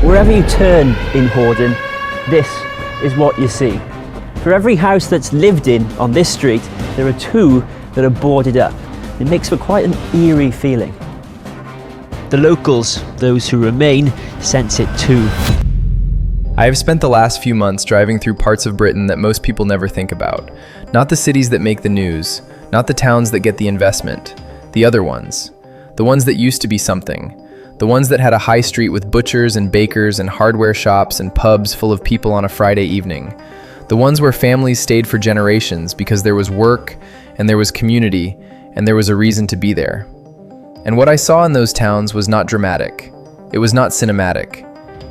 Wherever you turn in Hordern, this is what you see. For every house that's lived in on this street, there are two that are boarded up. It makes for quite an eerie feeling. The locals, those who remain, sense it too. I have spent the last few months driving through parts of Britain that most people never think about. Not the cities that make the news, not the towns that get the investment, the other ones. The ones that used to be something. The ones that had a high street with butchers and bakers and hardware shops and pubs full of people on a Friday evening. The ones where families stayed for generations because there was work and there was community and there was a reason to be there. And what I saw in those towns was not dramatic. It was not cinematic.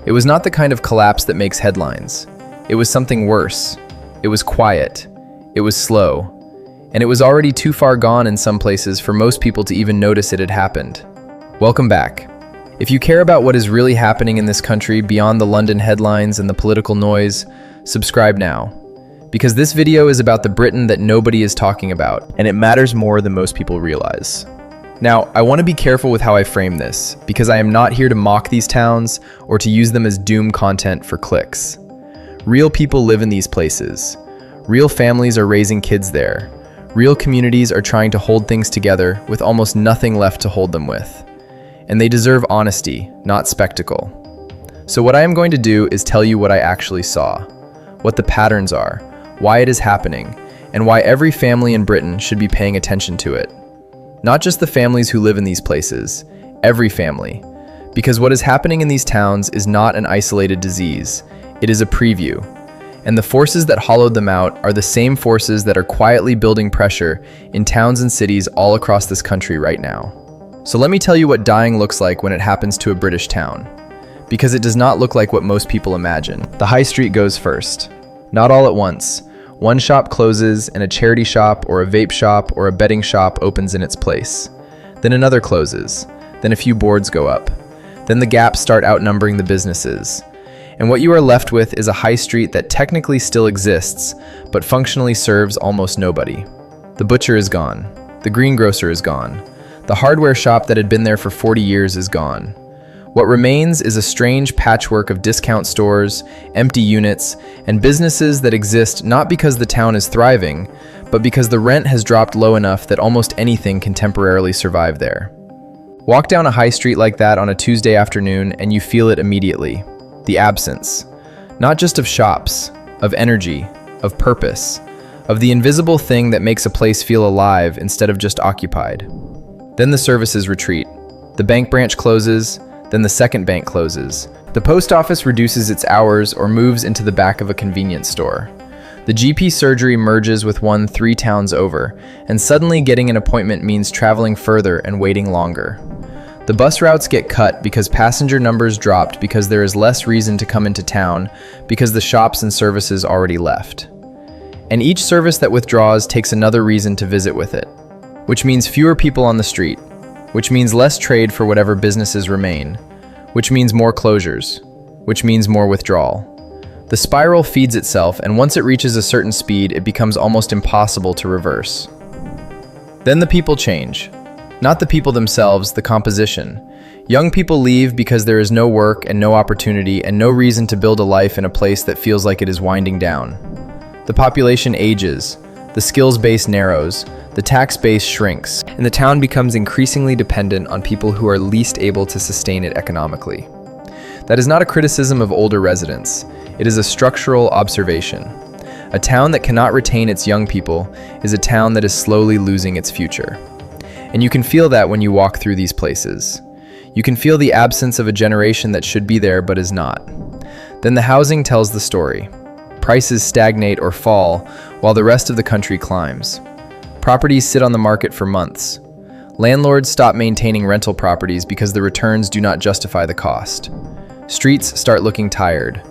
It was not the kind of collapse that makes headlines. It was something worse. It was quiet. It was slow. And it was already too far gone in some places for most people to even notice it had happened. Welcome back. If you care about what is really happening in this country beyond the London headlines and the political noise, subscribe now. Because this video is about the Britain that nobody is talking about, and it matters more than most people realize. Now, I want to be careful with how I frame this, because I am not here to mock these towns or to use them as doom content for clicks. Real people live in these places. Real families are raising kids there. Real communities are trying to hold things together with almost nothing left to hold them with. And they deserve honesty, not spectacle. So what I am going to do is tell you what I actually saw, what the patterns are, why it is happening, and why every family in Britain should be paying attention to it. Not just the families who live in these places, every family. Because what is happening in these towns is not an isolated disease, it is a preview. And the forces that hollowed them out are the same forces that are quietly building pressure in towns and cities all across this country right now. So let me tell you what dying looks like when it happens to a British town. Because it does not look like what most people imagine. The high street goes first. Not all at once. One shop closes and a charity shop or a vape shop or a betting shop opens in its place. Then another closes. Then a few boards go up. Then the gaps start outnumbering the businesses. And what you are left with is a high street that technically still exists, but functionally serves almost nobody. The butcher is gone. The greengrocer is gone. The hardware shop that had been there for 40 years is gone. What remains is a strange patchwork of discount stores, empty units, and businesses that exist not because the town is thriving, but because the rent has dropped low enough that almost anything can temporarily survive there. Walk down a high street like that on a Tuesday afternoon and you feel it immediately. The absence. Not just of shops, of energy, of purpose, of the invisible thing that makes a place feel alive instead of just occupied. Then the services retreat. The bank branch closes, then the second bank closes. The post office reduces its hours or moves into the back of a convenience store. The GP surgery merges with one 3 towns over, and suddenly getting an appointment means traveling further and waiting longer. The bus routes get cut because passenger numbers dropped because there is less reason to come into town because the shops and services already left. And each service that withdraws takes another reason to visit with it, which means fewer people on the street, which means less trade for whatever businesses remain, which means more closures, which means more withdrawal. The spiral feeds itself, and once it reaches a certain speed, it becomes almost impossible to reverse. Then the people change. Not the people themselves, the composition. Young people leave because there is no work and no opportunity and no reason to build a life in a place that feels like it is winding down. The population ages, the skills base narrows, the tax base shrinks, and the town becomes increasingly dependent on people who are least able to sustain it economically. That is not a criticism of older residents. It is a structural observation. A town that cannot retain its young people is a town that is slowly losing its future. And you can feel that when you walk through these places. You can feel the absence of a generation that should be there but is not. Then the housing tells the story. Prices stagnate or fall while the rest of the country climbs. Properties sit on the market for months. Landlords stop maintaining rental properties because the returns do not justify the cost. Streets start looking tired.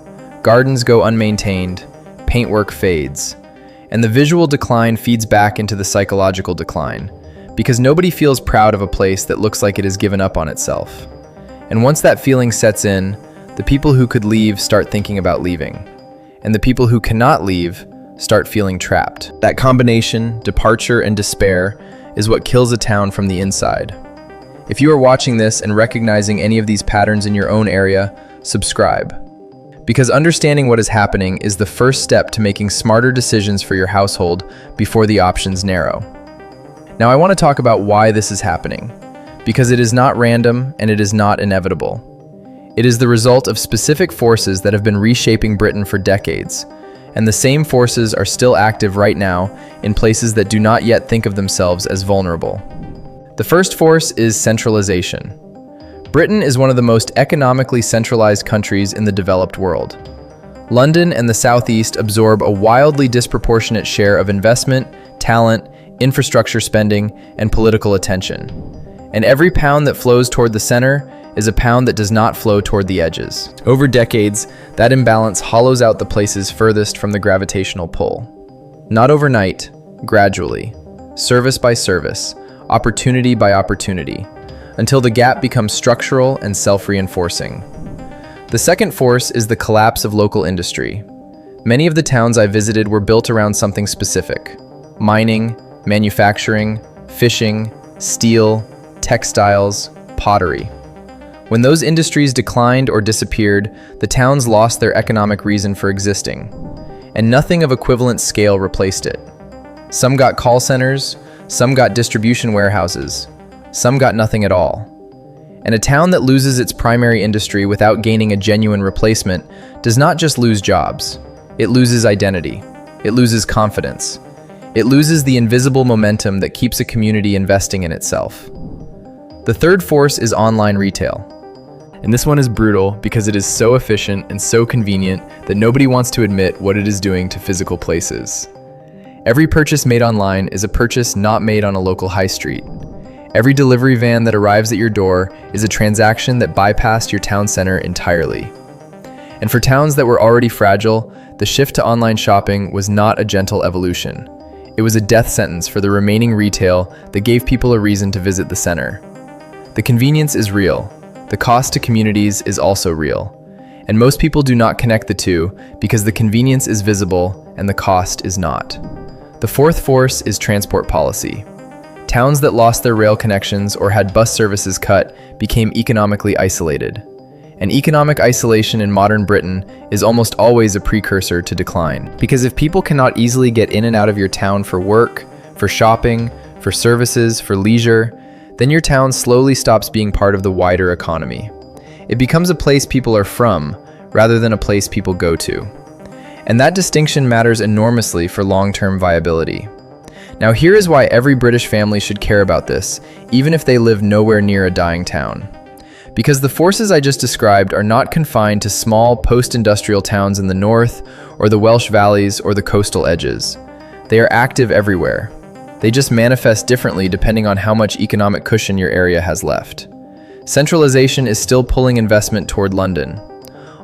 Gardens go unmaintained. Paintwork fades. And the visual decline feeds back into the psychological decline, because nobody feels proud of a place that looks like it has given up on itself. And once that feeling sets in, the people who could leave start thinking about leaving. And the people who cannot leave start feeling trapped. That combination, departure and despair, is what kills a town from the inside. If you are watching this and recognizing any of these patterns in your own area, subscribe. Because understanding what is happening is the first step to making smarter decisions for your household before the options narrow. Now I want to talk about why this is happening. Because it is not random and it is not inevitable. It is the result of specific forces that have been reshaping Britain for decades, and the same forces are still active right now in places that do not yet think of themselves as vulnerable. The first force is centralization. Britain is one of the most economically centralized countries in the developed world. London and the Southeast absorb a wildly disproportionate share of investment, talent, infrastructure spending, and political attention. And every pound that flows toward the center is a pound that does not flow toward the edges. Over decades, that imbalance hollows out the places furthest from the gravitational pull. Not overnight, gradually, service by service, opportunity by opportunity, until the gap becomes structural and self-reinforcing. The second force is the collapse of local industry. Many of the towns I visited were built around something specific: mining, manufacturing, fishing, steel, textiles, pottery. When those industries declined or disappeared, the towns lost their economic reason for existing, and nothing of equivalent scale replaced it. Some got call centers, some got distribution warehouses, some got nothing at all. And a town that loses its primary industry without gaining a genuine replacement does not just lose jobs, it loses identity, it loses confidence, it loses the invisible momentum that keeps a community investing in itself. The third force is online retail. And this one is brutal because it is so efficient and so convenient that nobody wants to admit what it is doing to physical places. Every purchase made online is a purchase not made on a local high street. Every delivery van that arrives at your door is a transaction that bypassed your town center entirely. And for towns that were already fragile, the shift to online shopping was not a gentle evolution. It was a death sentence for the remaining retail that gave people a reason to visit the center. The convenience is real. The cost to communities is also real. And most people do not connect the two because the convenience is visible and the cost is not. The fourth force is transport policy. Towns that lost their rail connections or had bus services cut became economically isolated. And economic isolation in modern Britain is almost always a precursor to decline. Because if people cannot easily get in and out of your town for work, for shopping, for services, for leisure, then your town slowly stops being part of the wider economy. It becomes a place people are from, rather than a place people go to. And that distinction matters enormously for long-term viability. Now here is why every British family should care about this, even if they live nowhere near a dying town. Because the forces I just described are not confined to small post-industrial towns in the north, or the Welsh valleys, or the coastal edges. They are active everywhere. They just manifest differently depending on how much economic cushion your area has left. Centralization is still pulling investment toward London.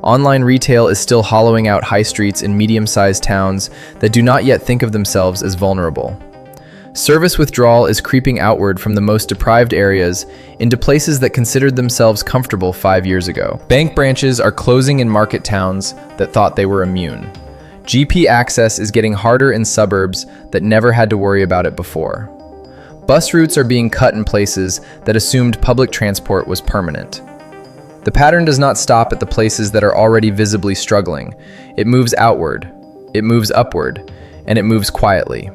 Online retail is still hollowing out high streets in medium-sized towns that do not yet think of themselves as vulnerable. Service withdrawal is creeping outward from the most deprived areas into places that considered themselves comfortable 5 years ago. Bank branches are closing in market towns that thought they were immune. GP access is getting harder in suburbs that never had to worry about it before. Bus routes are being cut in places that assumed public transport was permanent. The pattern does not stop at the places that are already visibly struggling. It moves outward, it moves upward, and it moves quietly.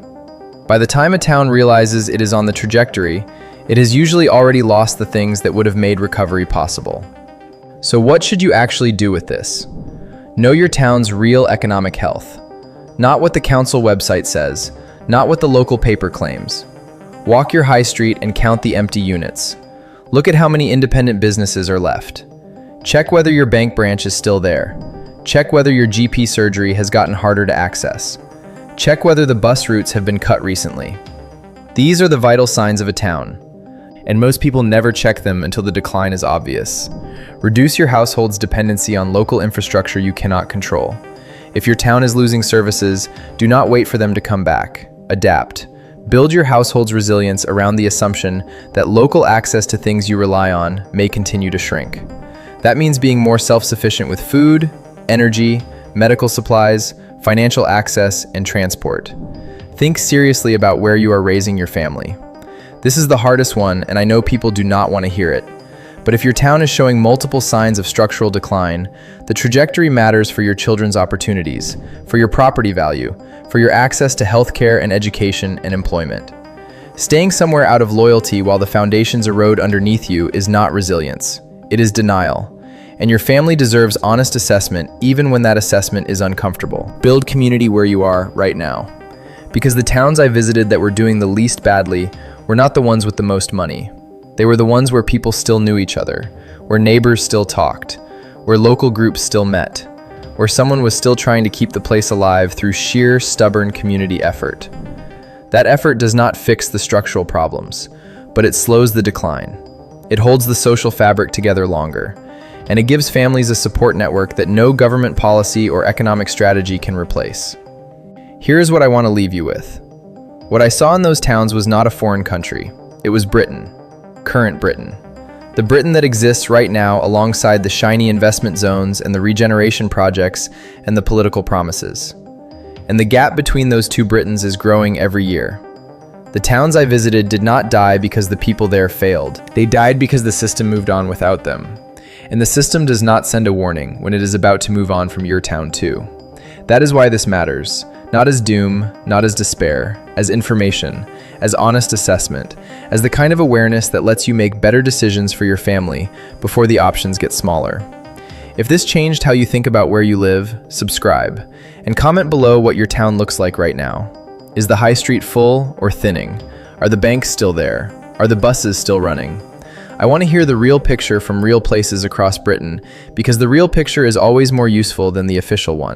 By the time a town realizes it is on the trajectory, it has usually already lost the things that would have made recovery possible. So what should you actually do with this? Know your town's real economic health. Not what the council website says, not what the local paper claims. Walk your high street and count the empty units. Look at how many independent businesses are left. Check whether your bank branch is still there. Check whether your GP surgery has gotten harder to access. Check whether the bus routes have been cut recently. These are the vital signs of a town, and most people never check them until the decline is obvious. Reduce your household's dependency on local infrastructure you cannot control. If your town is losing services, do not wait for them to come back. Adapt. Build your household's resilience around the assumption that local access to things you rely on may continue to shrink. That means being more self-sufficient with food, energy, medical supplies, financial access, and transport. Think seriously about where you are raising your family. This is the hardest one, and I know people do not want to hear it. But if your town is showing multiple signs of structural decline, the trajectory matters for your children's opportunities, for your property value, for your access to healthcare and education and employment. Staying somewhere out of loyalty while the foundations erode underneath you is not resilience. It is denial. And your family deserves honest assessment even when that assessment is uncomfortable. Build community where you are right now. Because the towns I visited that were doing the least badly were not the ones with the most money. They were the ones where people still knew each other, where neighbors still talked, where local groups still met, where someone was still trying to keep the place alive through sheer, stubborn community effort. That effort does not fix the structural problems, but it slows the decline. It holds the social fabric together longer, and it gives families a support network that no government policy or economic strategy can replace. Here is what I want to leave you with. What I saw in those towns was not a foreign country. It was Britain, current Britain. The Britain that exists right now alongside the shiny investment zones and the regeneration projects and the political promises. And the gap between those two Britons is growing every year. The towns I visited did not die because the people there failed. They died because the system moved on without them. And the system does not send a warning when it is about to move on from your town too. That is why this matters, not as doom, not as despair, as information, as honest assessment, as the kind of awareness that lets you make better decisions for your family before the options get smaller. If this changed how you think about where you live, subscribe, and comment below what your town looks like right now. Is the high street full or thinning? Are the banks still there? Are the buses still running? I want to hear the real picture from real places across Britain, because the real picture is always more useful than the official one.